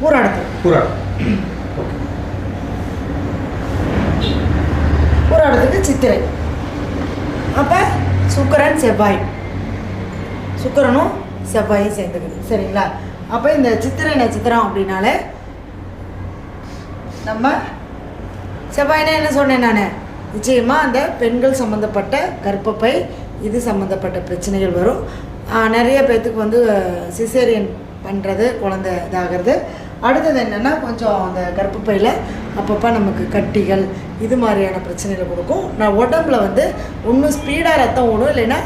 பூராடத்துக்கு சித்திரை. அப்போ சுக்கிரன் செவ்வாய், சுக்கிரனும் செவ்வாயும் சேர்ந்துக்குது. சரிங்களா? அப்போ இந்த சித்திரை நட்சத்திரம் அப்படின்னாலே நம்ம செவ்வாய்னா என்ன சொன்னேன் நான், நிச்சயமாக அந்த பெண்கள் சம்மந்தப்பட்ட கர்ப்பப்பை இது சம்மந்தப்பட்ட பிரச்சனைகள் வரும். நிறைய பேர்த்துக்கு வந்து சிசேரியன் பண்ணுறது, குழந்தை இதாகிறது. அடுத்தது என்னென்னா கொஞ்சம் அந்த கர்ப்பப்பையில் அப்பப்போ நமக்கு கட்டிகள் இது மாதிரியான பிரச்சனைகள் கொடுக்கும். நான் உடம்புல வந்து ஒன்றும் ஸ்பீடாக ரத்தம் ஓடும், இல்லைன்னா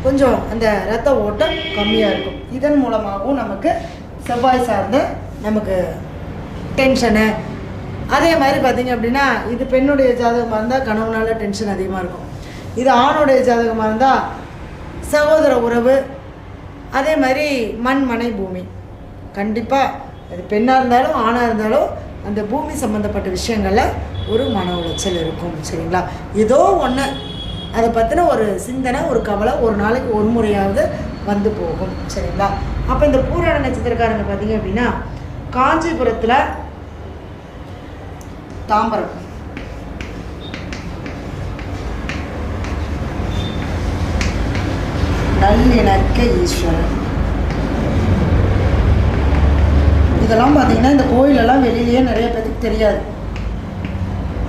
கொஞ்சம் அந்த ரத்த ஓட்டம் கம்மியாக இருக்கும். இதன் மூலமாகவும் நமக்கு செவ்வாய் சார்ந்த நமக்கு டென்ஷனு. அதே மாதிரி பார்த்திங்க அப்படின்னா இது பெண்ணுடைய ஜாதகமாக இருந்தால் கணவனால டென்ஷன் அதிகமாக இருக்கும். இது ஆணுடைய ஜாதகமாக இருந்தால் சகோதர உறவு, அதே மாதிரி மண் மனை பூமி. கண்டிப்பாக அது பெண்ணாக இருந்தாலும் ஆணாக இருந்தாலும் அந்த பூமி சம்மந்தப்பட்ட விஷயங்களில் ஒரு மன உளைச்சல் இருக்கும். சரிங்களா? ஏதோ ஒன்று அதை பற்றின ஒரு சிந்தனை, ஒரு கவலை ஒரு நாளைக்கு ஒரு முறையாவது வந்து போகும். சரிங்களா? அப்போ இந்த பூராட நட்சத்திரக்காரங்க பார்த்திங்க அப்படின்னா காஞ்சிபுரத்தில் தாம்பரம், நல்லிணக்க ஈஸ்வரன், இதெல்லாம் பார்த்திங்கன்னா இந்த கோயிலெல்லாம் வெளியிலேயே நிறைய பேர்த்துக்கு தெரியாது.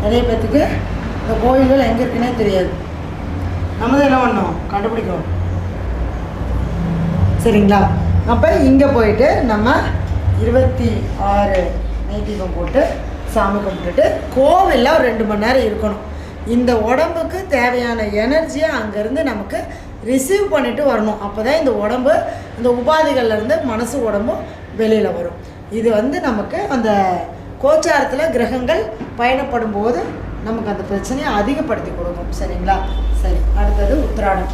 நிறைய பேர்த்துக்கு இந்த கோயில்கள் எங்கே இருக்குன்னே தெரியாது. நம்ம தான் என்ன பண்ணோம், கண்டுபிடிக்கணும். சரிங்களா? அப்போ இங்கே போயிட்டு நம்ம 26 நெய் தீபம் போட்டு சாமி கும்பிட்டுட்டு கோவிலில் ஒரு 2 மணி நேரம் இருக்கணும். இந்த உடம்புக்கு தேவையான எனர்ஜியை அங்கேருந்து நமக்கு ரிசீவ் பண்ணிவிட்டு வரணும். அப்போ தான் இந்த உடம்பு இந்த உபாதிகள்லேருந்து மனசு உடம்பும் வெளியில் வரும். இது வந்து நமக்கு அந்த கோச்சாரத்தில் கிரகங்கள் பயணப்படும் போது நமக்கு அந்த பிரச்சனையை அதிகப்படுத்தி கொடுக்கும். சரிங்களா? சரி, அடுத்தது உத்திராடம்.